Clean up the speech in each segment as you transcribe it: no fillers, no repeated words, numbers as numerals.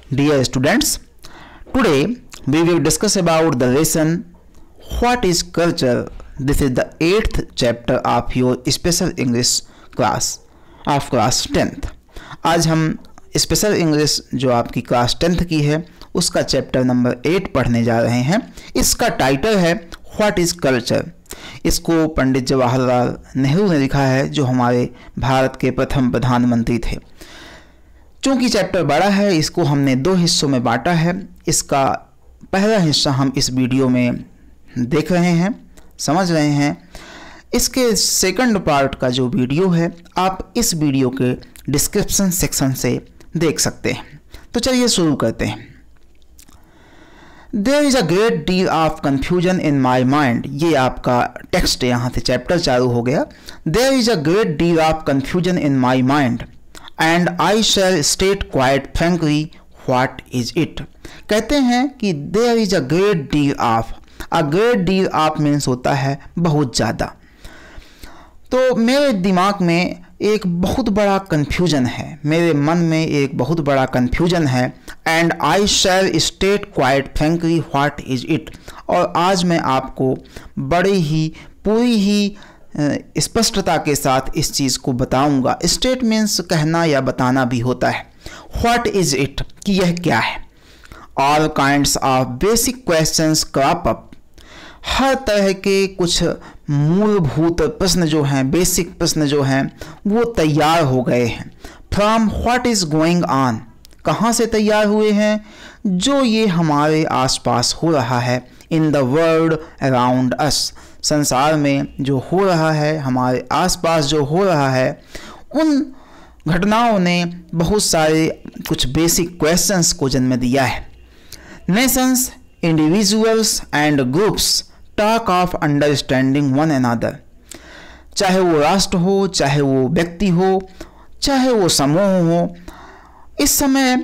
Dear students, today we will discuss about the lesson What is Culture. This is the 8th chapter of your special English class of class 10th. आज हम special English जो आपकी class 10th की है उसका chapter number 8 पढ़ने जा रहे हैं। इसका टाइटल है व्हाट इज़ कल्चर। इसको पंडित जवाहरलाल नेहरू ने लिखा है जो हमारे भारत के प्रथम प्रधानमंत्री थे। चूँकि चैप्टर बड़ा है इसको हमने 2 हिस्सों में बांटा है। इसका पहला हिस्सा हम इस वीडियो में देख रहे हैं, समझ रहे हैं। इसके सेकंड पार्ट का जो वीडियो है आप इस वीडियो के डिस्क्रिप्शन सेक्शन से देख सकते हैं। तो चलिए शुरू करते हैं। There is a great deal of confusion in my mind. ये आपका टेक्स्ट यहाँ से चैप्टर चालू हो गया। There is a great deal of confusion in my mind and I shall state quite frankly what is it. कहते हैं कि there is a great deal of. A great deal of means होता है बहुत ज़्यादा। तो मेरे दिमाग में एक बहुत बड़ा कन्फ्यूजन है, मेरे मन में एक बहुत बड़ा कन्फ्यूजन है। And I shall state quite frankly what is it. और आज मैं आपको बड़े ही पूरी ही स्पष्टता के साथ इस चीज़ को बताऊंगा। स्टेट मीन्स कहना या बताना भी होता है। व्हाट इज इट कि यह क्या है। All kinds of basic questions crop up. हर तरह के कुछ मूलभूत प्रश्न जो हैं, बेसिक प्रश्न जो हैं वो तैयार हो गए हैं। From what is going on. कहाँ से तैयार हुए हैं? जो ये हमारे आसपास हो रहा है। इन द वर्ल्ड अराउंड अस। संसार में जो हो रहा है, हमारे आसपास जो हो रहा है, उन घटनाओं ने बहुत सारे कुछ बेसिक क्वेश्चंस को जन्म दिया है। Nations, individuals and groups talk of understanding one another. चाहे वो राष्ट्र हो, चाहे वो व्यक्ति हो, चाहे वो समूह हो, इस समय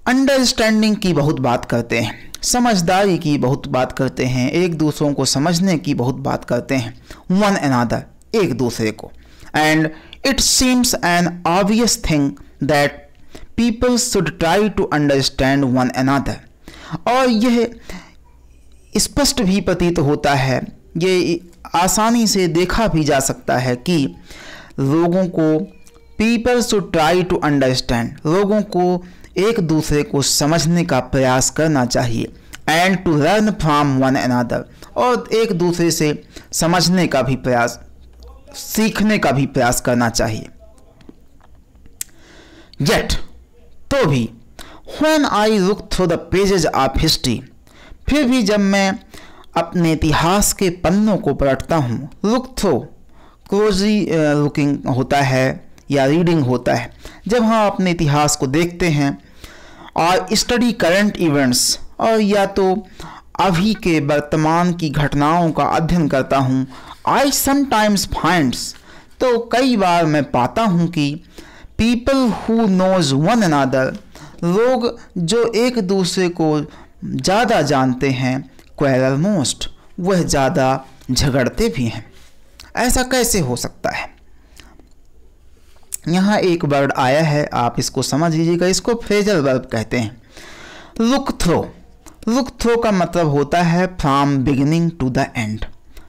अंडरस्टैंडिंग की बहुत बात करते हैं, समझदारी की बहुत बात करते हैं, एक दूसरों को समझने की बहुत बात करते हैं। वन अनदर, एक दूसरे को। And it seems an obvious thing that people should try to understand one another. और यह स्पष्ट भी प्रतीत होता है, ये आसानी से देखा भी जा सकता है कि लोगों को people should try to understand, लोगों को एक दूसरे को समझने का प्रयास करना चाहिए। And to learn from one another, और एक दूसरे से समझने का भी प्रयास, सीखने का भी प्रयास करना चाहिए। येट, तो भी, when I look through the pages of history, फिर भी जब मैं अपने इतिहास के पन्नों को पलटता हूँ, लुक थ्रू क्लोजली लुकिंग होता है या रीडिंग होता है। जब हम अपने इतिहास को देखते हैं और स्टडी करंट इवेंट्स, और या तो अभी के वर्तमान की घटनाओं का अध्ययन करता हूँ, आई समटाइम्स फाइंड्स, तो कई बार मैं पाता हूँ कि people who knows one another, लोग जो एक दूसरे को ज़्यादा जानते हैं, क्वेरल मोस्ट, वह ज़्यादा झगड़ते भी हैं। ऐसा कैसे हो सकता है? यहाँ एक वर्ड आया है, आप इसको समझ लीजिएगा। इसको फ्रेजल वर्ब कहते हैं। Look throw. लुक थ्रो का मतलब होता है from beginning to the end,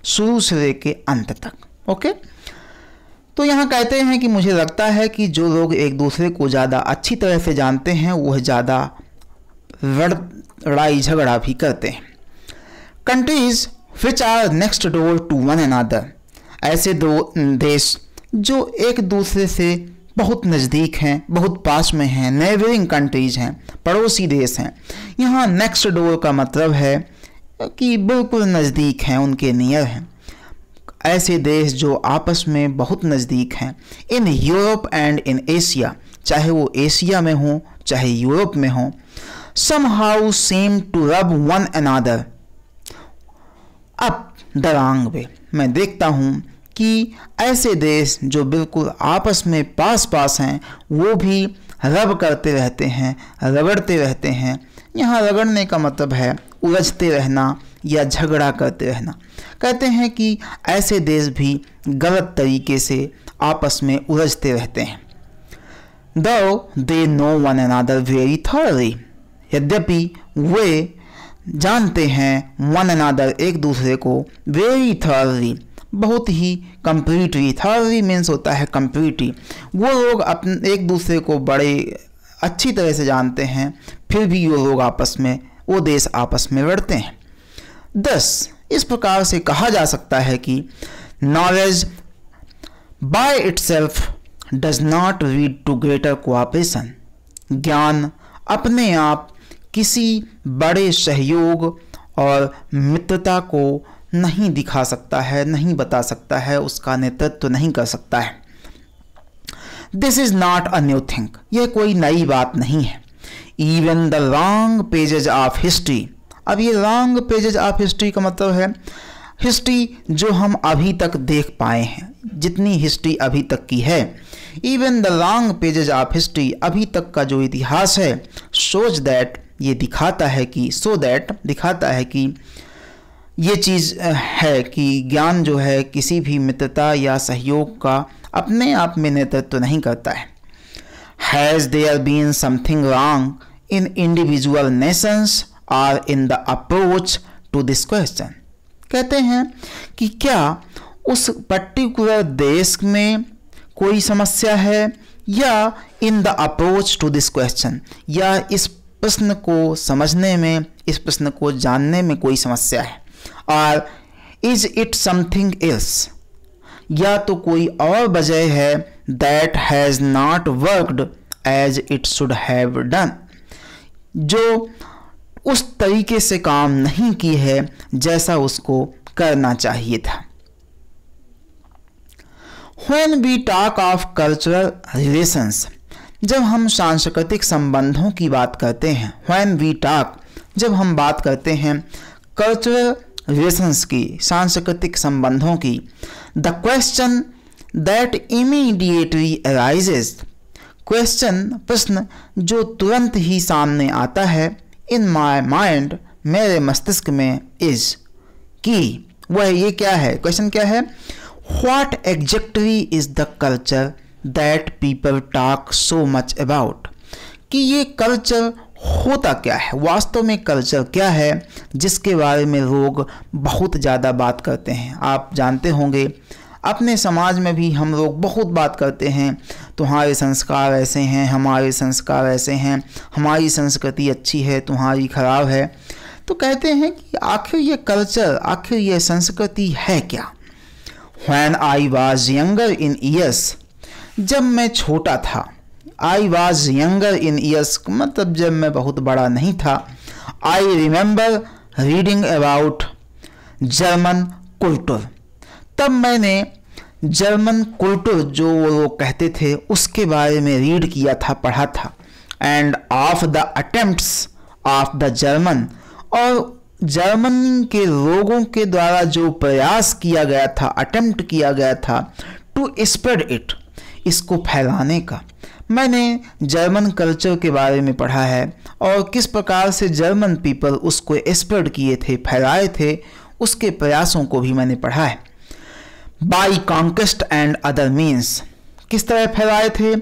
शुरू से लेके अंत तक। ओके, तो यहाँ कहते हैं कि मुझे लगता है कि जो लोग एक दूसरे को ज़्यादा अच्छी तरह से जानते हैं वह ज़्यादा लड़ाई झगड़ा भी करते हैं। Countries which are next door to one another. ऐसे दो देश जो एक दूसरे से बहुत नज़दीक हैं, बहुत पास में हैं, नेबरिंग कंट्रीज हैं, पड़ोसी देश हैं। यहाँ नेक्स्ट डोर का मतलब है कि बिल्कुल नज़दीक हैं, उनके नियर हैं। ऐसे देश जो आपस में बहुत नज़दीक हैं। In Europe and in Asia, चाहे वो एशिया में हो चाहे यूरोप में हो, somehow seem to rub one another up the wrong way। मैं देखता हूँ कि ऐसे देश जो बिल्कुल आपस में पास पास हैं वो भी रब करते रहते हैं, रगड़ते रहते हैं। यहाँ रगड़ने का मतलब है उलझते रहना या झगड़ा करते रहना। कहते हैं कि ऐसे देश भी गलत तरीके से आपस में उलझते रहते हैं। Though they know one another very thoroughly, यद्यपि वे जानते हैं वन अनदर, एक दूसरे को, वेरी थॉरली, बहुत ही कंप्लीटली। थॉरली मीन्स होता है कंप्लीटली। वो लोग अपने एक दूसरे को बड़े अच्छी तरह से जानते हैं, फिर भी वो लोग आपस में, वो देश आपस में लड़ते हैं। 10 इस प्रकार से कहा जा सकता है कि knowledge by itself does not lead to greater cooperation. ज्ञान अपने आप किसी बड़े सहयोग और मित्रता को नहीं दिखा सकता है, नहीं बता सकता है, उसका नेतृत्व नहीं कर सकता है। This is not a new thing, यह कोई नई बात नहीं है। Even the long pages of history, अब ये लॉन्ग पेजेज ऑफ हिस्ट्री का मतलब है हिस्ट्री जो हम अभी तक देख पाए हैं, जितनी हिस्ट्री अभी तक की है। Even the long pages of history, अभी तक का जो इतिहास है, शोज दैट, ये दिखाता है कि, सो दैट दिखाता है कि ये चीज़ है कि ज्ञान जो है किसी भी मित्रता या सहयोग का अपने आप में नेतृत्व नहीं करता है। Has there been something wrong in individual nations और in the approach to this question. कहते हैं कि क्या उस पर्टिकुलर देश में कोई समस्या है, या in the approach to this question, या इस प्रश्न को समझने में, इस प्रश्न को जानने में कोई समस्या है, और इज इट समथिंग एल्स, या तो कोई और वजह है that has not worked as it should have done, जो उस तरीके से काम नहीं की है जैसा उसको करना चाहिए था। When we talk of cultural relations, जब हम सांस्कृतिक संबंधों की बात करते हैं, when we talk, जब हम बात करते हैं cultural relations की, सांस्कृतिक संबंधों की, the question that immediately arises, question, प्रश्न जो तुरंत ही सामने आता है, in my mind, मेरे मस्तिष्क में, is, कि वह ये क्या है, क्वेश्चन क्या है, What exactly is the culture that people talk so much about? कि ये कल्चर होता क्या है, वास्तव में कल्चर क्या है जिसके बारे में लोग बहुत ज़्यादा बात करते हैं। आप जानते होंगे अपने समाज में भी हम लोग बहुत बात करते हैं, तुम्हारे संस्कार ऐसे हैं, हमारे संस्कार ऐसे हैं, हमारी संस्कृति अच्छी है, तुम्हारी खराब है। तो कहते हैं कि आखिर ये कल्चर, आखिर ये संस्कृति है क्या। When I was younger in years, जब मैं छोटा था, I was younger in years मतलब जब मैं बहुत बड़ा नहीं था, I remember reading about German culture, तब मैंने जर्मन कुल्टूर जो वो लोग कहते थे उसके बारे में रीड किया था, पढ़ा था। End of the attempts of the German, और जर्मनी के लोगों के द्वारा जो प्रयास किया गया था, अटेम्प्ट किया गया था, टू स्प्रेड इट, इसको फैलाने का। मैंने जर्मन कल्चर के बारे में पढ़ा है और किस प्रकार से जर्मन पीपल उसको स्प्रेड किए थे, फैलाए थे, उसके प्रयासों को भी मैंने पढ़ा है। By conquest and other means, किस तरह फैलाए थे,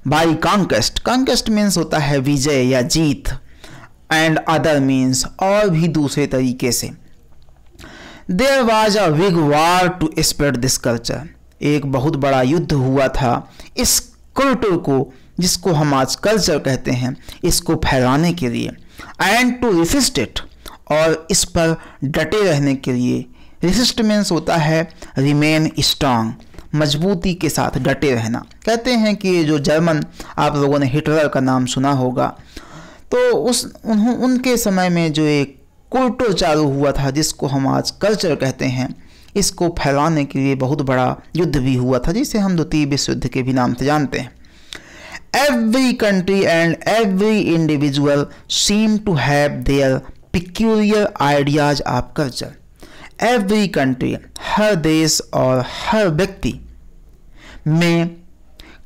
बाई कॉन्क्वेस्ट, कॉन्क्वेस्ट मीन्स होता है विजय या जीत, एंड अदर मीन्स और भी दूसरे तरीके से। There was a big war to spread this culture, एक बहुत बड़ा युद्ध हुआ था इस कल्चर को, जिसको हम आज कल्चर कहते हैं, इसको फैलाने के लिए। एंड टू रेसिस्ट इट, और इस पर डटे रहने के लिए। रेसिस्ट मीन्स होता है रिमेन स्ट्रांग, मजबूती के साथ डटे रहना। कहते हैं कि जो जर्मन, आप लोगों ने हिटलर का नाम सुना होगा, तो उनके समय में जो एक कल्चर चालू हुआ था जिसको हम आज कल्चर कहते हैं, इसको फैलाने के लिए बहुत बड़ा युद्ध भी हुआ था, जिसे हम द्वितीय विश्व युद्ध के भी नाम से जानते हैं। Every country and every individual seem to have their peculiar ideas of culture. Every country, हर देश और हर व्यक्ति में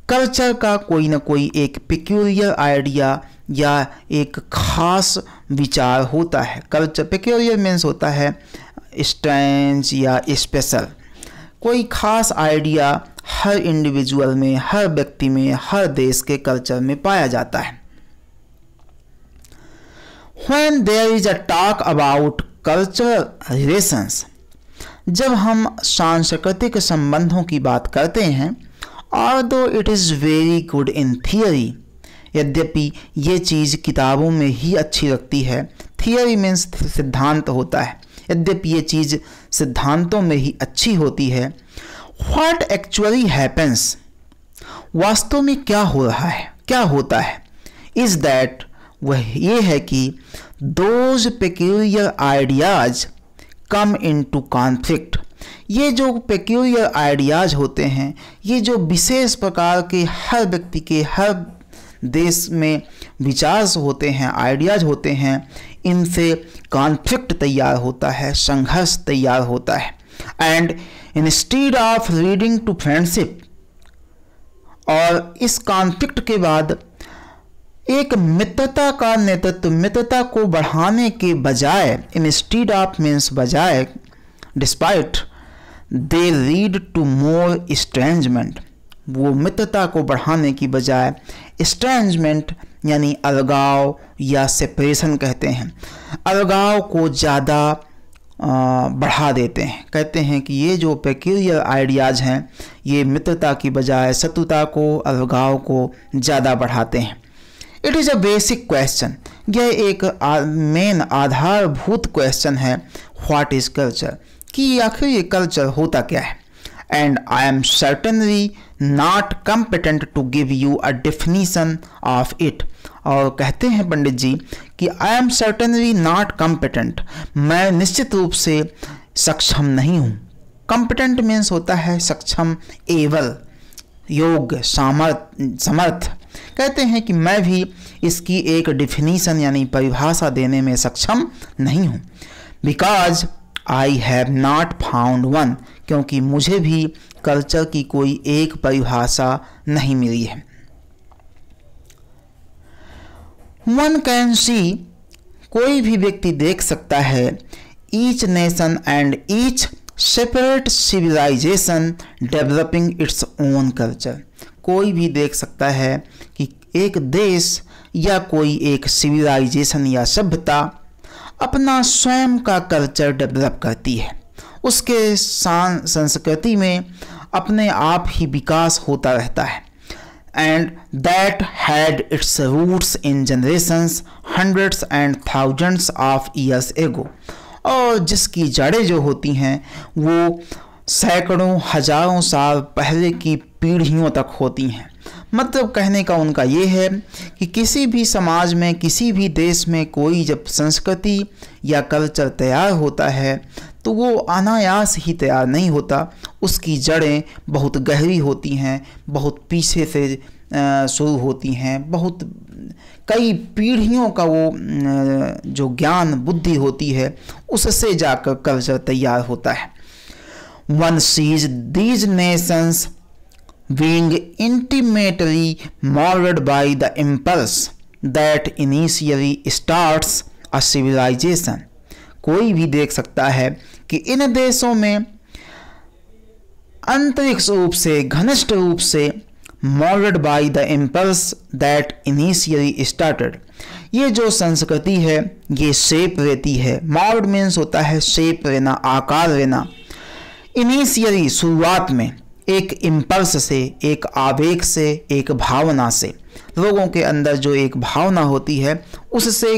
कल्चर का कोई ना कोई एक पिक्यूलियर आइडिया या एक खास विचार होता है। कल्चर, पिक्यूलियर मीन्स होता है स्ट्रेंज या स्पेशल, कोई खास आइडिया हर इंडिविजुअल में, हर व्यक्ति में, हर देश के कल्चर में पाया जाता है। When there is a talk about cultural relations, जब हम सांस्कृतिक संबंधों की बात करते हैं, although it is very good in theory, यद्यपि ये चीज़ किताबों में ही अच्छी लगती है, थियोरी मीन्स सिद्धांत होता है, यद्यपि ये चीज़ सिद्धांतों में ही अच्छी होती है, व्हाट एक्चुअली हैपन्स, वास्तव में क्या हो रहा है, क्या होता है, इज़ दैट, वह ये है कि those peculiar ideas come into conflict, ये जो पेक्यूलियर आइडियाज़ होते हैं, ये जो विशेष प्रकार के हर व्यक्ति के हर देश में विचार होते हैं, आइडियाज़ होते हैं, इनसे कॉन्फ्लिक्ट तैयार होता है, संघर्ष तैयार होता है। And instead of leading to friendship, और इस कॉन्फ्लिक्ट के बाद एक मित्रता का नेतृत्व, मित्रता को बढ़ाने के बजाय, इंस्टीड ऑफ मीन्स बजाय, डिस्पाइट, दे लीड टू मोर इस्ट्रेंजमेंट, वो मित्रता को बढ़ाने की बजाय इस्ट्रेंजमेंट यानी अलगाव या सेपरेशन कहते हैं, अलगाव को ज़्यादा बढ़ा देते हैं। कहते हैं कि ये जो पेक्यूलियर आइडियाज़ हैं, ये मित्रता की बजाय शत्रुता को, अलगाव को ज़्यादा बढ़ाते हैं। It is a basic question, यह एक मेन आधारभूत क्वेश्चन है, व्हाट इज़ कल्चर, कि आखिर ये कल्चर होता क्या है। And I am certainly not competent to give you a definition of it, और कहते हैं पंडित जी कि I am certainly not competent, मैं निश्चित रूप से सक्षम नहीं हूँ। कम्पिटेंट मीन्स होता है सक्षम, एबल, योग्य, समर्थ। कहते हैं कि मैं भी इसकी एक डिफिनीशन यानी परिभाषा देने में सक्षम नहीं हूँ। Because I have not found one, क्योंकि मुझे भी कल्चर की कोई एक परिभाषा नहीं मिली है। वन कैन सी, कोई भी व्यक्ति देख सकता है, each nation and each separate civilisation developing its own culture, कोई भी देख सकता है कि एक देश या कोई एक सिविलाइजेशन या सभ्यता अपना स्वयं का कल्चर डेवलप करती है, उसके संस्कृति में अपने आप ही विकास होता रहता है। And that had its roots in generations hundreds and thousands of years ago, और जिसकी जड़ें जो होती हैं वो सैकड़ों हजारों साल पहले की पीढ़ियों तक होती हैं। मतलब कहने का उनका ये है कि किसी भी समाज में, किसी भी देश में कोई जब संस्कृति या कल्चर तैयार होता है तो वो अनायास ही तैयार नहीं होता, उसकी जड़ें बहुत गहरी होती हैं, बहुत पीछे से शुरू होती हैं, बहुत कई पीढ़ियों का वो जो ज्ञान बुद्धि होती है उससे जाकर कल्चर तैयार होता है। One seize these Nations being intimately molded by the impulse that initially starts a civilization, कोई भी देख सकता है कि इन देशों में अंतरिक्ष रूप से, घनिष्ठ रूप से molded by the impulse that initially started, ये जो संस्कृति है ये शेप लेती है। mold means होता है शेप लेना, आकार लेना। इनिशियली शुरुआत में एक इम्पल्स से, एक आवेग से, एक भावना से, लोगों के अंदर जो एक भावना होती है उससे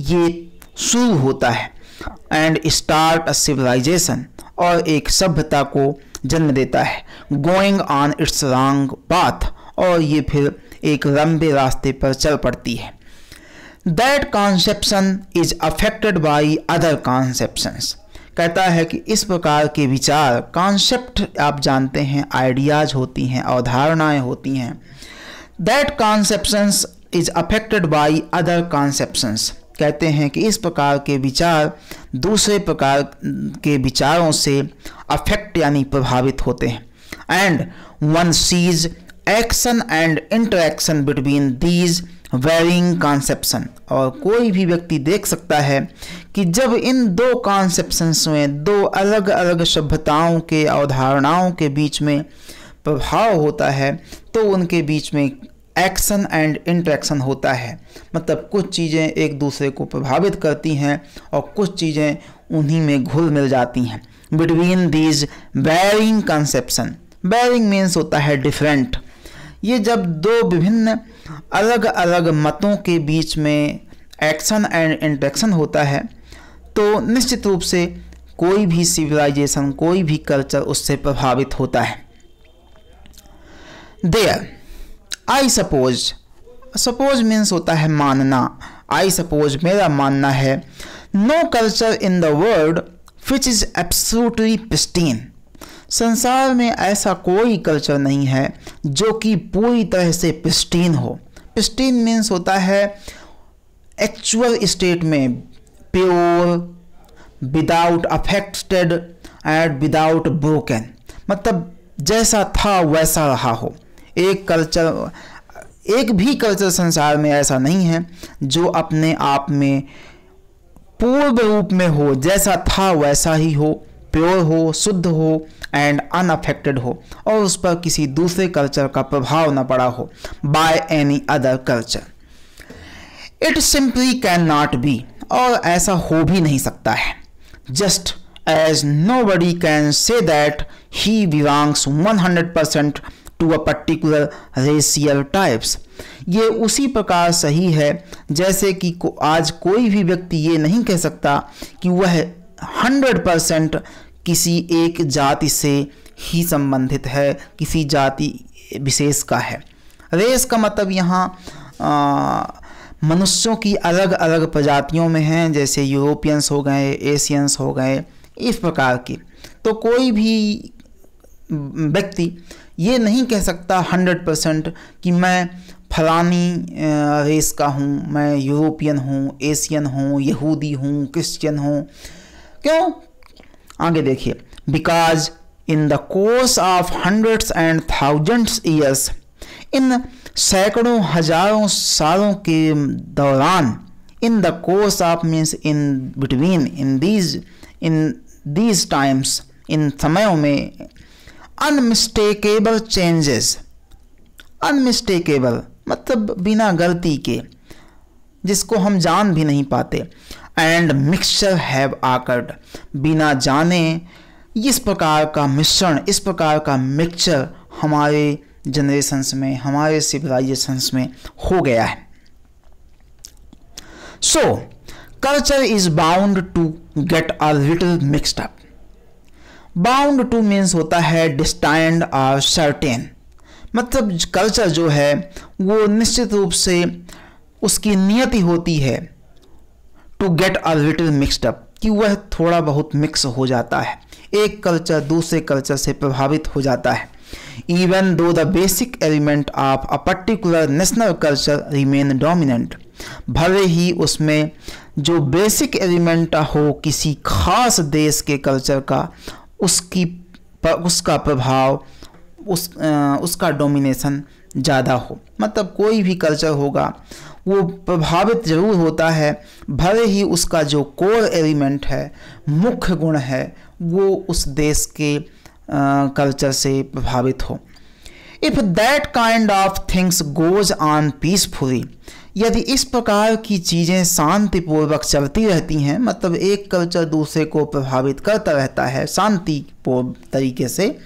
ये शुरू होता है। एंड स्टार्ट अ सिविलाइजेशन, और एक सभ्यता को जन्म देता है। Going on it's long path, और ये फिर एक लंबे रास्ते पर चल पड़ती है। That conception is affected by other conceptions, कहता है कि इस प्रकार के विचार, कॉन्सेप्ट आप जानते हैं आइडियाज़ होती हैं, अवधारणाएं होती हैं। That conceptions is affected by other conceptions, कहते हैं कि इस प्रकार के विचार दूसरे प्रकार के विचारों से अफेक्ट यानी प्रभावित होते हैं। And one sees action and interaction between these varying conception, और कोई भी व्यक्ति देख सकता है कि जब इन दो कॉन्सेप्शंस में, दो अलग अलग सभ्यताओं के, अवधारणाओं के बीच में प्रभाव होता है तो उनके बीच में एक्शन एंड इंटरेक्शन होता है, मतलब कुछ चीज़ें एक दूसरे को प्रभावित करती हैं और कुछ चीज़ें उन्हीं में घुल मिल जाती हैं। Between these varying conception, varying means होता है डिफरेंट, ये जब दो विभिन्न अलग अलग मतों के बीच में एक्शन एंड इंटरेक्शन होता है तो निश्चित रूप से कोई भी सिविलाइजेशन, कोई भी कल्चर उससे प्रभावित होता है। There I suppose, suppose means होता है मानना, आई सपोज मेरा मानना है, no culture in the world which is absolutely pristine, संसार में ऐसा कोई कल्चर नहीं है जो कि पूरी तरह से प्रिस्टीन हो। प्रिस्टीन मीन्स होता है एक्चुअल स्टेट में, pure, without affected and without broken, मतलब जैसा था वैसा रहा हो। एक कल्चर, एक भी कल्चर संसार में ऐसा नहीं है जो अपने आप में पूर्ण रूप में हो, जैसा था वैसा ही हो, प्योर हो, शुद्ध हो एंड अनअफेक्टेड हो, और उस पर किसी दूसरे कल्चर का प्रभाव न पड़ा हो by any other culture. It simply can not be, और ऐसा हो भी नहीं सकता है। Just as nobody can say that he belongs 100% to a particular racial types, ये उसी प्रकार सही है जैसे कि आज कोई भी व्यक्ति ये नहीं कह सकता कि वह 100% किसी एक जाति से ही संबंधित है, किसी जाति विशेष का है। रेस का मतलब यहाँ मनुष्यों की अलग अलग प्रजातियों में हैं, जैसे यूरोपियंस हो गए, एशियंस हो गए, इस प्रकार की। तो कोई भी व्यक्ति ये नहीं कह सकता 100% कि मैं फलानी रेस का हूँ, मैं यूरोपियन हूँ, एशियन हूँ, यहूदी हूँ, क्रिश्चियन हूँ। क्यों? आगे देखिए, because in the course of hundreds and thousands years, इन सैकड़ों हजारों सालों के दौरान, in the course of means in between, in these times, इन समयों में, अनमिस्टेकेबल चेंजेस, अनमिस्टेकेबल मतलब बिना गलती के, जिसको हम जान भी नहीं पाते, एंड मिक्सचर हैव आकर्ड, बिना जाने इस प्रकार का मिश्रण, इस प्रकार का मिक्सचर हमारे जनरेशन्स में, हमारे सिविलाइजेशंस में हो गया है। So culture is bound to get a little mixed up. Bound to means होता है डिस्टाइंड और सर्टेन, मतलब कल्चर जो है वो निश्चित रूप से उसकी नियति होती है to get a little mixed up, कि वह थोड़ा बहुत मिक्स हो जाता है, एक कल्चर दूसरे कल्चर से प्रभावित हो जाता है। Even though the basic element of a particular national culture remain dominant, भले ही उसमें जो बेसिक एलिमेंट हो किसी खास देश के कल्चर का, उसका प्रभाव, उसका डोमिनेशन ज़्यादा हो, मतलब कोई भी कल्चर होगा वो प्रभावित जरूर होता है, भले ही उसका जो कोर एलिमेंट है, मुख्य गुण है, वो उस देश के कल्चर से प्रभावित हो। If that kind of things goes on peacefully, यदि इस प्रकार की चीज़ें शांतिपूर्वक चलती रहती हैं, मतलब एक कल्चर दूसरे को प्रभावित करता रहता है शांतिपूर्ण तरीके से,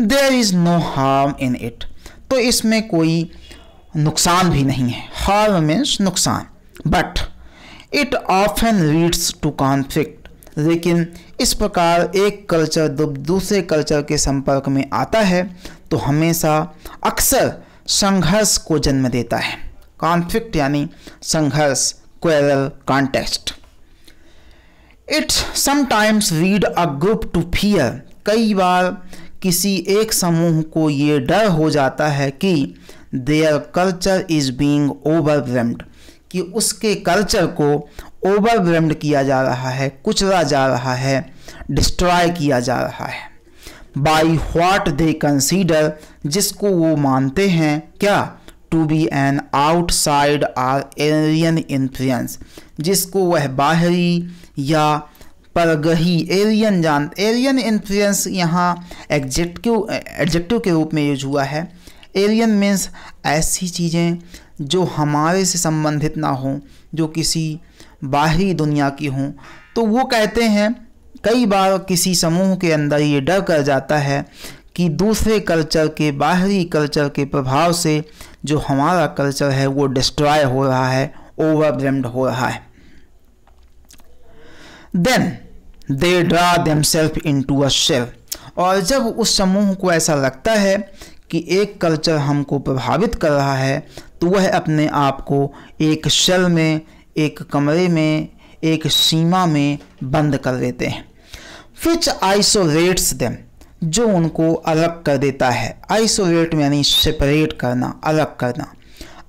there is no harm in it, तो इसमें कोई नुकसान भी नहीं है। हार्म मीन्स नुकसान। But it often leads to conflict, लेकिन इस प्रकार एक कल्चर दूसरे कल्चर के संपर्क में आता है तो हमेशा अक्सर संघर्ष को जन्म देता है। कॉन्फ्लिक्ट यानी संघर्ष, quarrel, context. It sometimes lead a group to fear, कई बार किसी एक समूह को ये डर हो जाता है कि their culture is being overwhelmed, कि उसके कल्चर को ओवरवेल्म्ड किया जा रहा है, कुचला जा रहा है, डिस्ट्रॉय किया जा रहा है, बाई व्हाट दे कंसीडर, जिसको वो मानते हैं क्या, टू बी एन आउटसाइड और एलियन इन्फ्लुएंस, जिसको वह बाहरी या परगही, एलियन इन्फ्लुएंस यहाँ एडजेक्टिव के रूप में यूज हुआ है। एलियन मीन्स ऐसी चीज़ें जो हमारे से संबंधित ना हो, जो किसी बाहरी दुनिया की हों। तो वो कहते हैं कई बार किसी समूह के अंदर ये डर कर जाता है कि दूसरे कल्चर के, बाहरी कल्चर के प्रभाव से जो हमारा कल्चर है वो डिस्ट्रॉय हो रहा है, ओवरवेल्म्ड हो रहा है। Then they draw themselves into a shell, और जब उस समूह को ऐसा लगता है कि एक कल्चर हमको प्रभावित कर रहा है, तो वह अपने आप को एक शेल में, एक कमरे में, एक सीमा में बंद कर देते हैं। विच आइसोलेट्स देम, जो उनको अलग कर देता है। आइसोलेट यानी सेपरेट करना, अलग करना।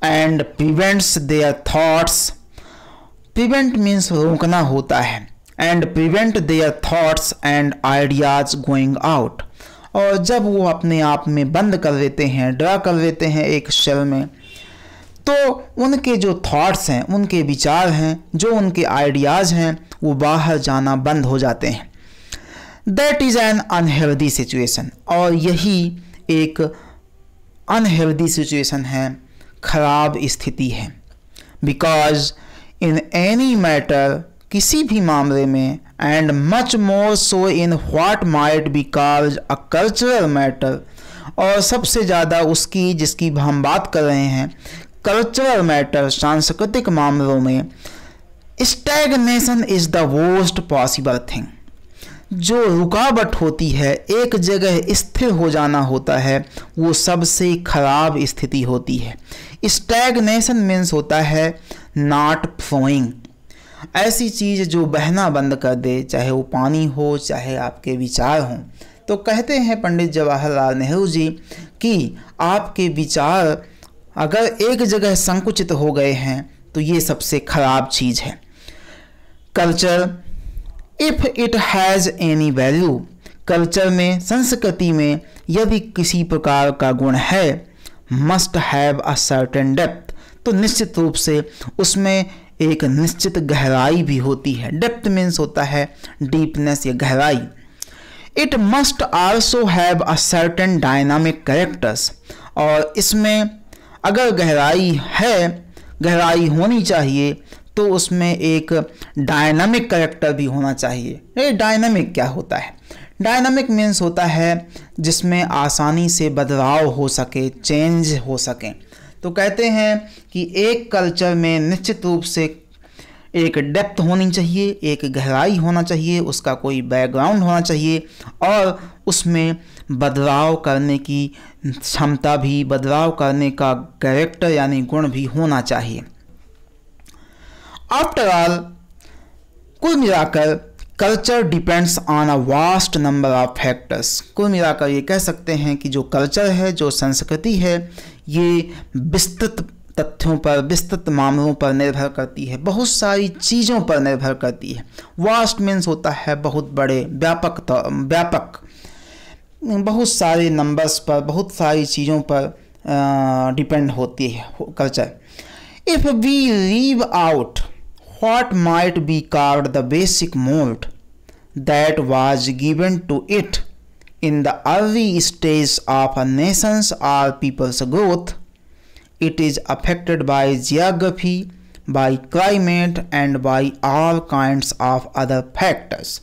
And prevents their thoughts, prevent means रोकना होता है। And prevent their thoughts and ideas going out, और जब वो अपने आप में बंद कर देते हैं, ड्रा कर देते हैं एक शेल में, तो उनके जो थॉट्स हैं, उनके विचार हैं, जो उनके आइडियाज़ हैं, वो बाहर जाना बंद हो जाते हैं। That is an unhealthy situation, और यही एक अनहेल्दी सिचुएशन है, खराब स्थिति है। बिकॉज इन एनी मैटर, किसी भी मामले में, and much more so in what might be called a cultural matter, और सबसे ज़्यादा उसकी जिसकी हम बात कर रहे हैं, कल्चरल मैटर, सांस्कृतिक मामलों में, stagnation is the worst possible thing. जो रुकावट होती है, एक जगह स्थिर हो जाना होता है, वो सबसे खराब स्थिति होती है। स्टैग्नेशन मीन्स होता है नॉट फ्लोइंग, ऐसी चीज़ जो बहना बंद कर दे, चाहे वो पानी हो, चाहे आपके विचार हों। तो कहते हैं पंडित जवाहरलाल नेहरू जी कि आपके विचार अगर एक जगह संकुचित हो गए हैं तो ये सबसे खराब चीज़ है। Culture if it has any value, culture में, संस्कृति में यदि किसी प्रकार का गुण है, must have a certain depth, तो निश्चित रूप से उसमें एक निश्चित गहराई भी होती है। डेप्थ मीन्स होता है डीपनेस या गहराई। It must also have a certain dynamic characters, और इसमें अगर गहराई है, गहराई होनी चाहिए, तो उसमें एक डायनामिक कैरेक्टर भी होना चाहिए। ये डायनामिक क्या होता है? डायनामिक मीन्स होता है जिसमें आसानी से बदलाव हो सके, चेंज हो सके। तो कहते हैं कि एक कल्चर में निश्चित रूप से एक डेप्थ होनी चाहिए, एक गहराई होना चाहिए, उसका कोई बैकग्राउंड होना चाहिए, और उसमें बदलाव करने की क्षमता भी, बदलाव करने का कैरेक्टर यानी गुण भी होना चाहिए। आफ्टर ऑल, कुल मिलाकर culture depends on a vast number of factors. कुल मिलाकर ये कह सकते हैं कि जो कल्चर है, जो संस्कृति है, ये विस्तृत तथ्यों पर, विस्तृत मामलों पर निर्भर करती है, बहुत सारी चीज़ों पर निर्भर करती है। वास्ट मीन्स होता है बहुत बड़े, व्यापक, बहुत सारे नंबर्स पर, बहुत सारी चीज़ों पर डिपेंड होती है culture. If we leave out what might be called the basic mold that was given to it in the early stage of a nation's or people's growth, it is affected by geography, by climate and by all kinds of other factors.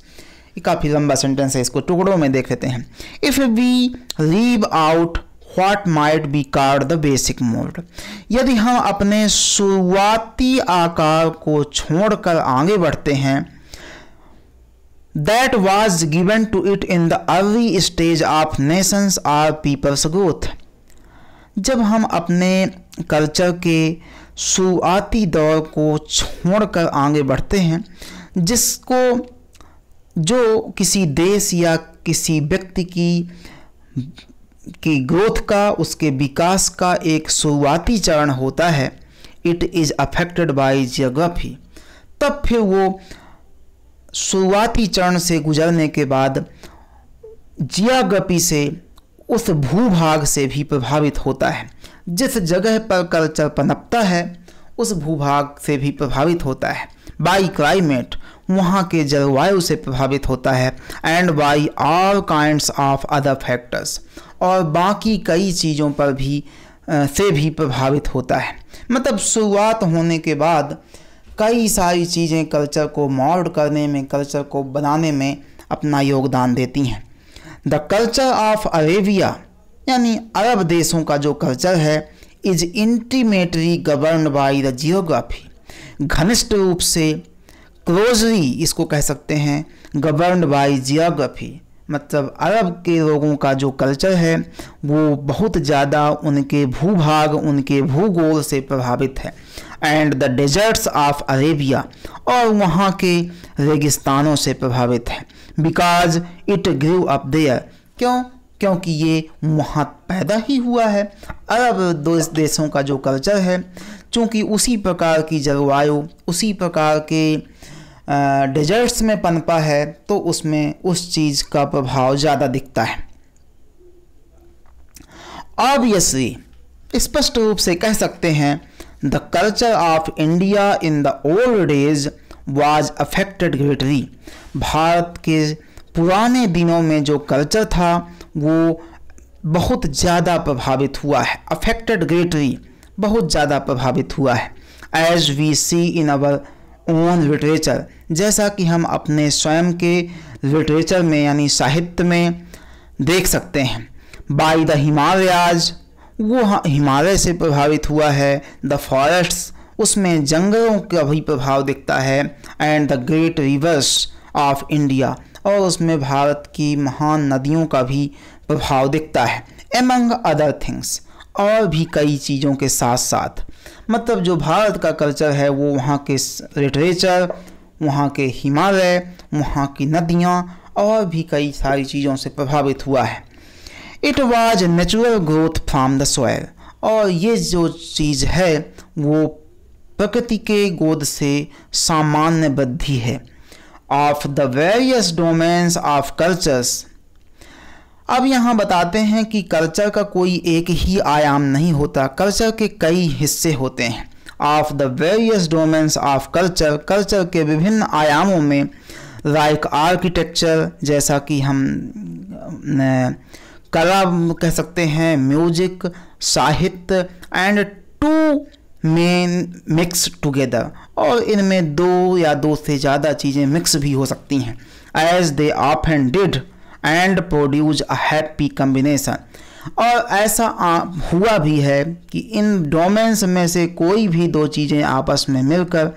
ये काफ़ी लंबा sentence है, इसको टुकड़ों में देख लेते हैं। If we leave out what might be called the basic mold, यदि हम अपने शुरुआती आकार को छोड़कर आगे बढ़ते हैं, that was given to it in the early stage of nations or people's growth, जब हम अपने कल्चर के शुरुआती दौर को छोड़कर आगे बढ़ते हैं, जिसको जो किसी देश या किसी व्यक्ति की ग्रोथ का, उसके विकास का एक शुरुआती चरण होता है, it is affected by geography, तब फिर वो शुरुआती चरण से गुजरने के बाद जियोग्राफी से, उस भूभाग से भी प्रभावित होता है। जिस जगह पर कल्चर पनपता है उस भूभाग से भी प्रभावित होता है। बाई क्लाइमेट, वहाँ के जलवायु से प्रभावित होता है। And by all kinds of other factors, और बाकी कई चीज़ों पर भी से भी प्रभावित होता है। मतलब शुरुआत होने के बाद कई सारी चीज़ें कल्चर को मॉल्ड करने में, कल्चर को बनाने में अपना योगदान देती हैं। द कल्चर ऑफ अरेबिया यानी अरब देशों का जो कल्चर है is intimately governed by the geography, घनिष्ठ रूप से, क्लोजली इसको कह सकते हैं, गवर्न्ड बाय जियोग्राफी। मतलब अरब के लोगों का जो कल्चर है वो बहुत ज़्यादा उनके भूभाग, उनके भूगोल से प्रभावित है। And the deserts of Arabia, और वहाँ के रेगिस्तानों से प्रभावित है। Because it grew up there, क्यों? क्योंकि ये वहाँ पैदा ही हुआ है। अरब देशों का जो कल्चर है, चूँकि उसी प्रकार की जलवायु, उसी प्रकार के डेजर्ट्स में पनपा है, तो उसमें उस चीज़ का प्रभाव ज़्यादा दिखता है। ऑब्वियसली, स्पष्ट रूप से कह सकते हैं, the culture of India in the old days was affected greatly. Bharat के पुराने दिनों में जो कल्चर था वो बहुत ज़्यादा प्रभावित हुआ है। अफेक्टेड ग्रेटली, बहुत ज़्यादा प्रभावित हुआ है। As we see in our own literature, जैसा कि हम अपने स्वयं के लिटरेचर में यानी साहित्य में देख सकते हैं। बाय द हिमालयाज, वो हिमालय से प्रभावित हुआ है। द फॉरेस्ट्स, उसमें जंगलों का भी प्रभाव दिखता है। And the great reverse of India, और उसमें भारत की महान नदियों का भी प्रभाव दिखता है। एमंग अदर थिंग्स, और भी कई चीज़ों के साथ साथ। मतलब जो भारत का कल्चर है वो वहाँ के लिटरेचर, वहाँ के हिमालय, वहाँ की नदियाँ और भी कई सारी चीज़ों से प्रभावित हुआ है। It was natural growth from the soil, और ये जो चीज़ है वो प्रकृति के गोद से सामान्य वृद्धि है। Of the various domains of cultures, अब यहाँ बताते हैं कि कल्चर का कोई एक ही आयाम नहीं होता, कल्चर के कई हिस्से होते हैं। Of the various domains of culture, culture के विभिन्न आयामों में, लाइक आर्किटेक्चर, जैसा कि हम कला कह सकते हैं, म्यूजिक, साहित्य, and two men mix together, और इनमें दो या दो से ज़्यादा चीज़ें मिक्स भी हो सकती हैं। As they often did and produce a happy combination, और ऐसा हुआ भी है कि इन डोमेन्स में से कोई भी दो चीज़ें आपस में मिलकर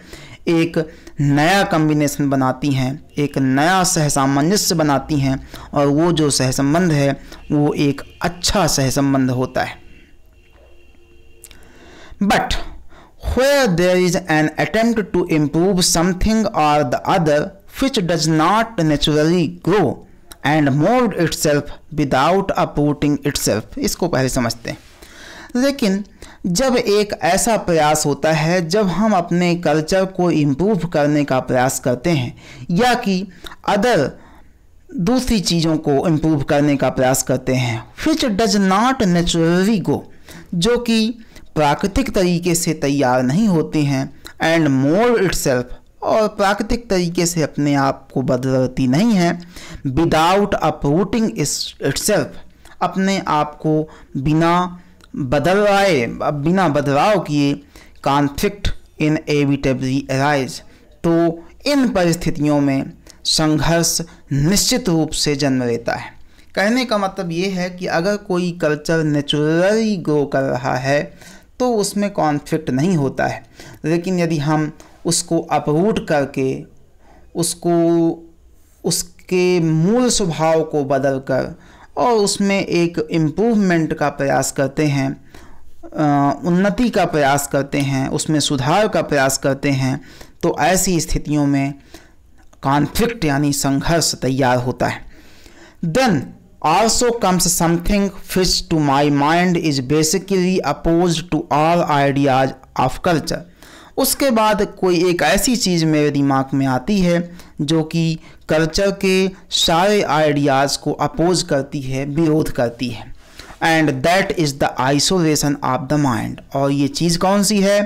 एक नया कम्बिनेशन बनाती हैं, एक नया सहसंबंध बनाती हैं, और वो जो सहसंबंध है वो एक अच्छा सहसंबंध होता है। But where there is an attempt to improve something or the other which does not naturally grow and mold itself without uprooting itself, इसको पहले समझते हैं। लेकिन जब एक ऐसा प्रयास होता है, जब हम अपने कल्चर को इम्प्रूव करने का प्रयास करते हैं या कि अदर दूसरी चीज़ों को इम्प्रूव करने का प्रयास करते हैं, which does not naturally grow, जो कि प्राकृतिक तरीके से तैयार नहीं होते हैं, एंड मोल्ड इटसेल्फ, और प्राकृतिक तरीके से अपने आप को बदलती नहीं है, विदाउट अपरूटिंग इटसेल्फ, अपने आप को बिना बदलवाए, बिना बदलाव किए, कॉन्फ्लिक्ट इनएविटेबली अराइज, तो इन परिस्थितियों में संघर्ष निश्चित रूप से जन्म लेता है। कहने का मतलब ये है कि अगर कोई कल्चर नेचुरली ग्रो कर रहा है तो उसमें कॉन्फ्लिक्ट नहीं होता है, लेकिन यदि हम उसको अपरूट करके, उसको उसके मूल स्वभाव को बदल कर और उसमें एक इम्प्रूवमेंट का प्रयास करते हैं, उन्नति का प्रयास करते हैं, उसमें सुधार का प्रयास करते हैं, तो ऐसी स्थितियों में कॉन्फ्लिक्ट यानी संघर्ष तैयार होता है। Then also comes something which to my mind is basically opposed to all ideas of culture। उसके बाद कोई एक ऐसी चीज़ मेरे दिमाग में आती है जो कि कल्चर के सारे आइडियाज़ को अपोज करती है, विरोध करती है। And that is the isolation of the mind, और ये चीज़ कौन सी है?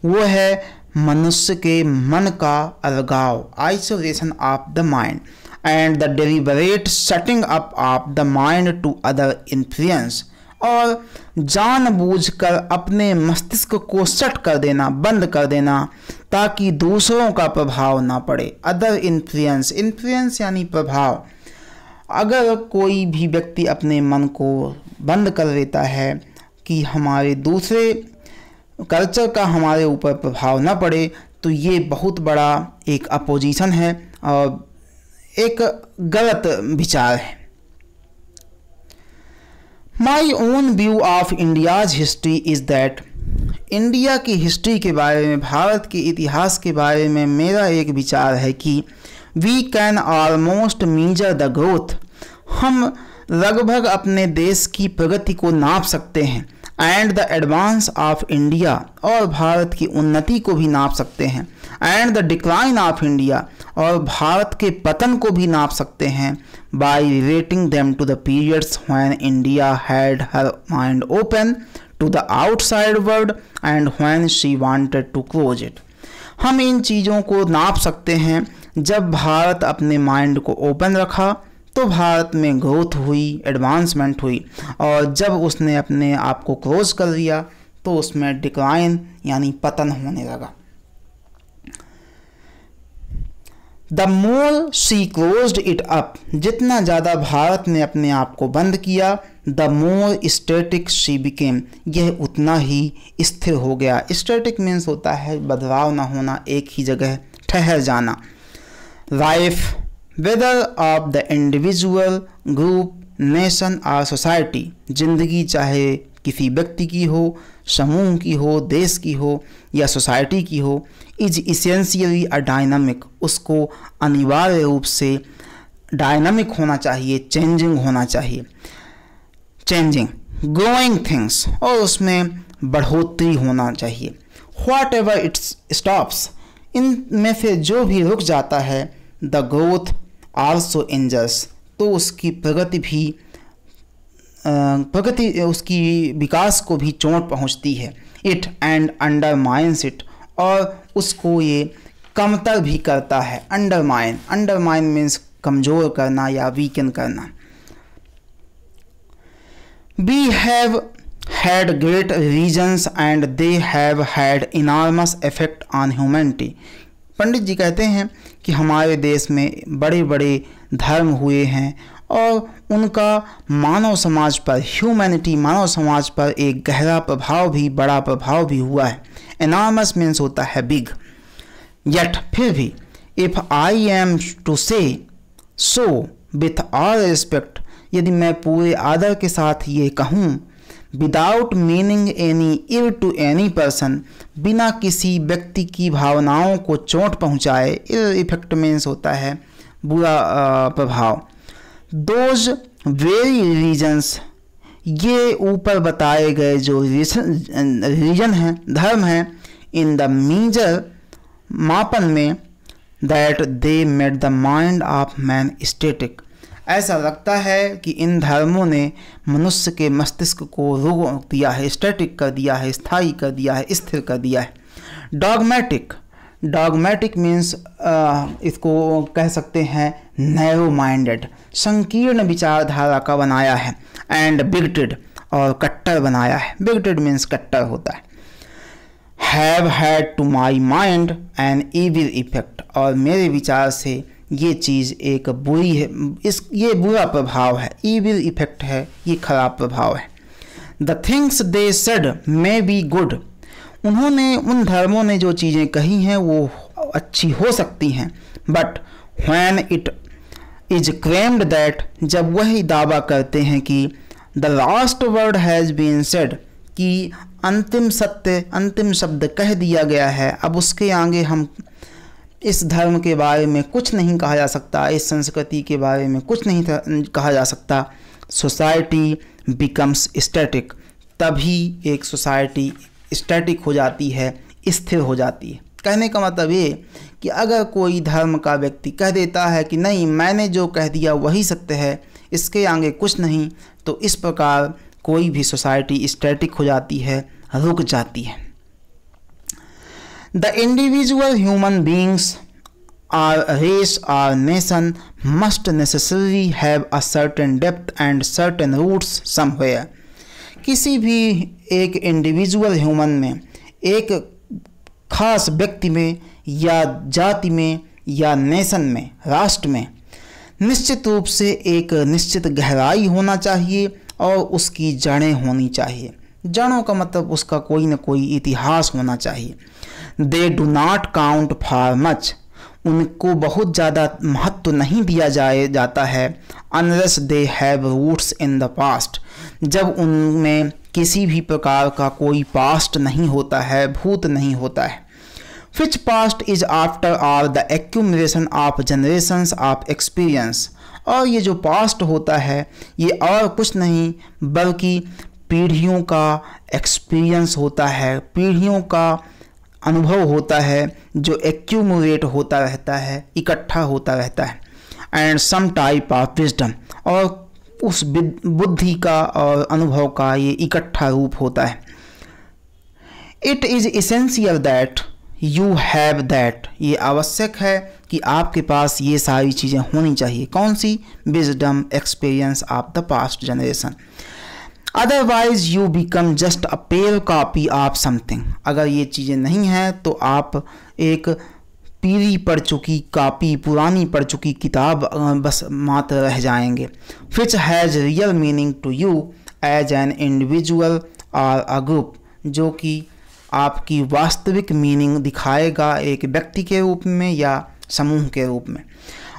वो है मनुष्य के मन का अलगाव, isolation of the mind. And the deliberate setting up of the mind to other influence, और जानबूझकर अपने मस्तिष्क को सेट कर देना, बंद कर देना, ताकि दूसरों का प्रभाव ना पड़े। अदर इन्फ्लुएंस, इन्फ्लुएंस यानी प्रभाव। अगर कोई भी व्यक्ति अपने मन को बंद कर देता है कि हमारे दूसरे कल्चर का हमारे ऊपर प्रभाव ना पड़े, तो ये बहुत बड़ा एक अपोजिशन है और एक गलत विचार है। My own view of India's history is that, India की हिस्ट्री के बारे में, भारत के इतिहास के बारे में मेरा एक विचार है कि we can almost measure the growth, हम लगभग अपने देश की प्रगति को नाप सकते हैं, and the advance of India, और भारत की उन्नति को भी नाप सकते हैं, and the decline of India, और भारत के पतन को भी नाप सकते हैं, by relating them to the periods when India had her mind open to the outside world and when she wanted to close it. हम इन चीज़ों को नाप सकते हैं जब भारत अपने माइंड को ओपन रखा तो भारत में ग्रोथ हुई, एडवांसमेंट हुई, और जब उसने अपने आप को क्लोज कर दिया तो उसमें डिक्लाइन यानी पतन होने लगा। The more she closed it up, जितना ज़्यादा भारत ने अपने आप को बंद किया, the more static she became, यह उतना ही स्थिर हो गया। स्टैटिक मीन्स होता है बदलाव ना होना, एक ही जगह ठहर जाना। Life whether of the individual, group, nation और सोसाइटी, जिंदगी चाहे किसी व्यक्ति की हो, समूह की हो, देश की हो या सोसाइटी की हो, इज इसेंशियली अ डायनामिक, उसको अनिवार्य रूप से डायनामिक होना चाहिए, चेंजिंग होना चाहिए, चेंजिंग, ग्रोइंग थिंग्स, और उसमें बढ़ोतरी होना चाहिए। व्हाट एवर इट्स स्टॉप्स, इनमें से जो भी रुक जाता है, द ग्रोथ आल्सो इंजर्स, तो उसकी उसकी विकास को भी चोट पहुंचती है। इट एंड अंडरमाइंस इट, और उसको ये कमतर भी करता है। अंडरमाइन, अंडरमाइन मीन्स कमज़ोर करना या वीकन करना। We have had great religions and they have had enormous effect on humanity। पंडित जी कहते हैं कि हमारे देश में बड़े बड़े धर्म हुए हैं और उनका मानव समाज पर, ह्यूमैनिटी मानव समाज पर एक गहरा प्रभाव भी, बड़ा प्रभाव भी हुआ है। enormous मीन्स होता है बिग। yet फिर भी, if I am to say so with all respect, यदि मैं पूरे आदर के साथ ये कहूँ, without meaning any ill to any person, बिना किसी व्यक्ति की भावनाओं को चोट पहुँचाए, इल इफेक्ट मीन्स होता है बुरा प्रभाव। दोज वेरी रिलीजन्स, ये ऊपर बताए गए जो रिलीजन हैं, धर्म हैं, इन द मेजर मापन में, that they made the mind of man static, ऐसा लगता है कि इन धर्मों ने मनुष्य के मस्तिष्क को रोक दिया है, स्टैटिक कर दिया है, स्थायी कर दिया है, स्थिर कर दिया है। डॉगमेटिक, डॉगमेटिक मीन्स इसको कह सकते हैं नैरो माइंडेड, संकीर्ण विचारधारा का बनाया है। एंड बिगटेड, और कट्टर बनाया है। बिगटेड मीन्स कट्टर होता है। Have had to my mind an evil effect, और मेरे विचार से ये चीज़ एक बुरी है, ये बुरा प्रभाव है, इविल इफेक्ट है, ये खराब प्रभाव है। The things they said may be good, उन्होंने, उन धर्मों ने जो चीज़ें कही हैं वो अच्छी हो सकती हैं, but when it is claimed that, जब वही दावा करते हैं कि the last word has been said, कि अंतिम सत्य, अंतिम शब्द कह दिया गया है, अब उसके आगे हम इस धर्म के बारे में कुछ नहीं कहा जा सकता, इस संस्कृति के बारे में कुछ नहीं कहा जा सकता, सोसाइटी बिकम्स स्टैटिक, तभी एक सोसाइटी स्टैटिक हो जाती है, स्थिर हो जाती है। कहने का मतलब ये कि अगर कोई धर्म का व्यक्ति कह देता है कि नहीं, मैंने जो कह दिया वही सत्य है, इसके आगे कुछ नहीं, तो इस प्रकार कोई भी सोसाइटी स्टैटिक हो जाती है, रुक जाती है। The individual human beings our race, our nation must necessarily have a certain depth and certain roots somewhere. किसी भी एक इंडिविजुअल ह्यूमन में, एक खास व्यक्ति में या जाति में या नेशन में, राष्ट्र में निश्चित रूप से एक निश्चित गहराई होना चाहिए और उसकी जड़ें होनी चाहिए। जड़ों का मतलब उसका कोई न कोई इतिहास होना चाहिए। They do not count for much, उनको बहुत ज़्यादा महत्व नहीं दिया जाता है unless they have roots in the past, जब उनमें किसी भी प्रकार का कोई पास्ट नहीं होता है, भूत नहीं होता है। Which past is after all the accumulation of generations of experience, और ये जो पास्ट होता है ये और कुछ नहीं बल्कि पीढ़ियों का एक्सपीरियंस होता है, पीढ़ियों का अनुभव होता है जो एक्यूमुलेट होता रहता है, इकट्ठा होता रहता है। And some type of wisdom, और उस बुद्धि का और अनुभव का ये इकट्ठा रूप होता है। It is essential that you have that, ये आवश्यक है कि आपके पास ये सारी चीज़ें होनी चाहिए। कौन सी? Wisdom, experience of the past generation. Otherwise you become just a pale copy of something, अगर ये चीज़ें नहीं हैं तो आप एक पीली पड़ चुकी कापी, पुरानी पड़ चुकी किताब बस मात्र रह जाएंगे। Which has real meaning to you as an individual or a group, जो कि आपकी वास्तविक मीनिंग दिखाएगा एक व्यक्ति के रूप में या समूह के रूप में।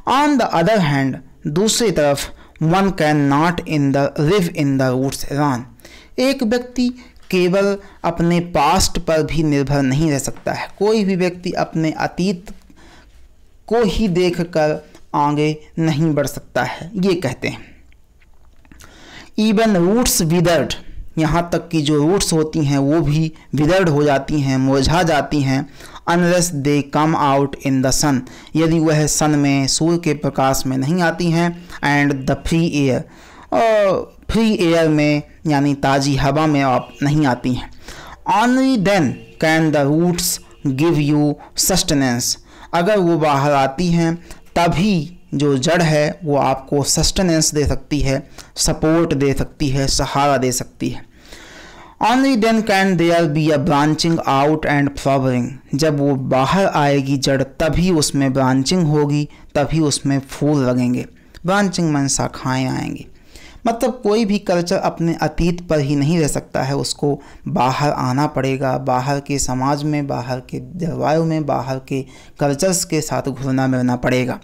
ऑन द अदर हैंड, दूसरी तरफ, one can not live in the roots alone, एक व्यक्ति केवल अपने पास्ट पर भी निर्भर नहीं रह सकता है। कोई भी व्यक्ति अपने अतीत को ही देखकर आगे नहीं बढ़ सकता है, ये कहते हैं। इवन रूट्स विदर्ड, यहाँ तक कि जो रूट्स होती हैं वो भी विदर्ड हो जाती हैं, मुरझा जाती हैं। Unless they come out in the sun, यदि वह सन में, सूर्य के प्रकाश में नहीं आती हैं। एंड द फ्री एयर, और फ्री एयर में यानी ताज़ी हवा में आप नहीं आती हैं। Only then can the roots give you sustenance, अगर वो बाहर आती हैं तभी जो जड़ है वो आपको सस्टेनेंस दे सकती है, सपोर्ट दे सकती है, सहारा दे सकती है। Only then can there be a branching out and flowering, जब वो बाहर आएगी जड़ तभी उसमें ब्रांचिंग होगी, तभी उसमें फूल लगेंगे। ब्रांचिंग में शाखाएँ आएंगी। मतलब कोई भी कल्चर अपने अतीत पर ही नहीं रह सकता है, उसको बाहर आना पड़ेगा, बाहर के समाज में, बाहर के जलवायु में, बाहर के कल्चर्स के साथ घुलना मिलना पड़ेगा।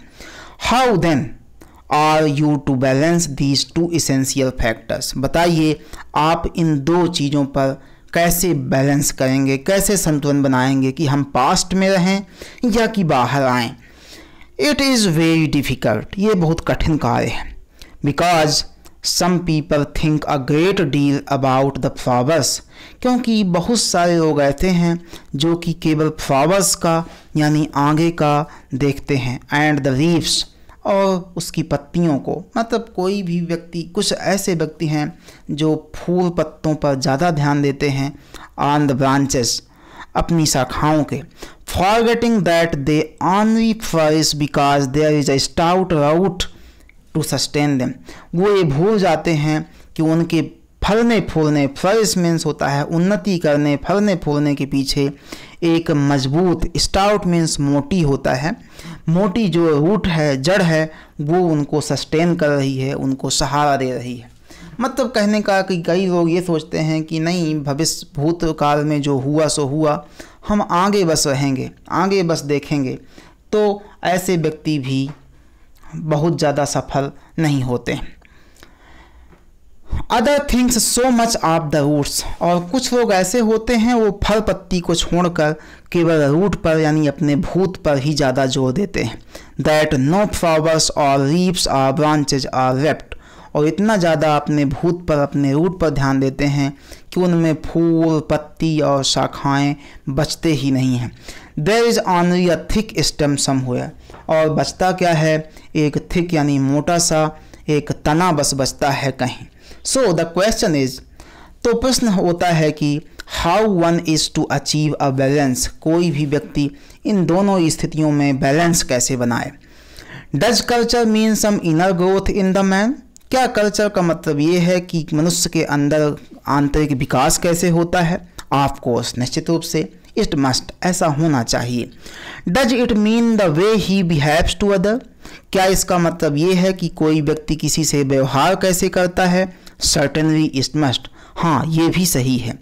How then are you to balance these two essential factors, बताइए आप इन दो चीज़ों पर कैसे बैलेंस करेंगे, कैसे संतुलन बनाएंगे कि हम पास्ट में रहें या कि बाहर आएं। इट इज़ वेरी डिफ़िकल्ट, ये बहुत कठिन कार्य है। Because some people think a great deal about the flowers, क्योंकि बहुत सारे लोग ऐसे हैं जो कि केवल फ्लावर्स का यानी आगे का देखते हैं। एंड द लीव्स, और उसकी पत्तियों को, मतलब कोई भी व्यक्ति, कुछ ऐसे व्यक्ति हैं जो फूल पत्तों पर ज़्यादा ध्यान देते हैं। ऑन द ब्रांचेस, अपनी शाखाओं के। Forgetting that they only flourish because there is a stout root to sustain them, वो ये भूल जाते हैं कि उनके फलने फूलने, फ्लरिश मीन्स होता है उन्नति करने, फलने फूलने के पीछे एक मजबूत, स्टाउट मीन्स मोटी होता है, मोटी जो रूट है, जड़ है, वो उनको सस्टेन कर रही है, उनको सहारा दे रही है। मतलब कहने का कि कई लोग ये सोचते हैं कि नहीं, भविष्य भूतकाल में जो हुआ सो हुआ, हम आगे बस रहेंगे, आगे बस देखेंगे, तो ऐसे व्यक्ति भी बहुत ज़्यादा सफल नहीं होते। Other things so much of the roots, और कुछ लोग ऐसे होते हैं वो फल पत्ती को छोड़कर केवल रूट पर यानी अपने भूत पर ही ज़्यादा जोर देते हैं। दैट नो फ्लावर्स और लीव्स और ब्रांचेज आर लेफ्ट, और इतना ज़्यादा अपने भूत पर, अपने रूट पर ध्यान देते हैं कि उनमें फूल, पत्ती और शाखाएं बचते ही नहीं हैं। There is only a thick stem somewhere, और बचता क्या है? एक थिक यानी मोटा सा एक तना बस बचता है कहीं। सो द क्वेश्चन इज, तो प्रश्न होता है कि how one is to achieve a balance, कोई भी व्यक्ति इन दोनों स्थितियों में बैलेंस कैसे बनाए। Does culture mean some inner growth in the man, क्या कल्चर का मतलब ये है कि मनुष्य के अंदर आंतरिक विकास कैसे होता है। ऑफ कोर्स, निश्चित रूप से। इट मस्ट, ऐसा होना चाहिए। Does it mean the way he behaves to other, क्या इसका मतलब ये है कि कोई व्यक्ति किसी से व्यवहार कैसे करता है। सर्टेनली इट मस्ट, हाँ ये भी सही है।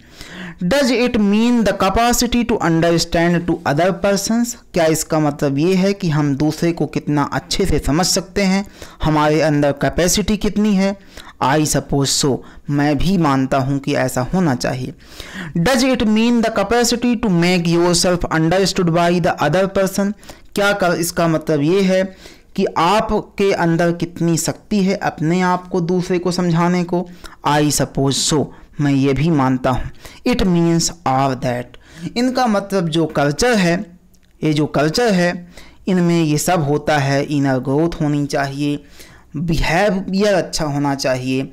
Does it mean the capacity to understand to other persons, क्या इसका मतलब ये है कि हम दूसरे को कितना अच्छे से समझ सकते हैं, हमारे अंदर कैपेसिटी कितनी है। आई सपोज सो, मैं भी मानता हूँ कि ऐसा होना चाहिए। Does it mean the capacity to make yourself understood by the other person, क्या इसका मतलब ये है कि आपके अंदर कितनी शक्ति है अपने आप को दूसरे को समझाने को। आई सपोज सो, मैं ये भी मानता हूँ। इट मीन्स ऑल दैट, इनका मतलब जो कल्चर है, ये जो कल्चर है इनमें ये सब होता है। इनर ग्रोथ होनी चाहिए, बिहेवियर अच्छा होना चाहिए,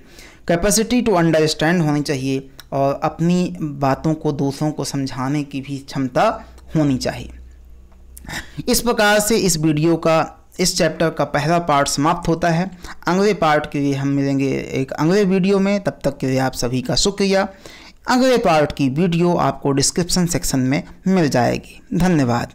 कैपेसिटी टू अंडरस्टैंड होनी चाहिए और अपनी बातों को दूसरों को समझाने की भी क्षमता होनी चाहिए। इस प्रकार से इस वीडियो का, इस चैप्टर का पहला पार्ट समाप्त होता है। अगले पार्ट के लिए हम मिलेंगे एक अगले वीडियो में। तब तक के लिए आप सभी का शुक्रिया। अगले पार्ट की वीडियो आपको डिस्क्रिप्शन सेक्शन में मिल जाएगी। धन्यवाद।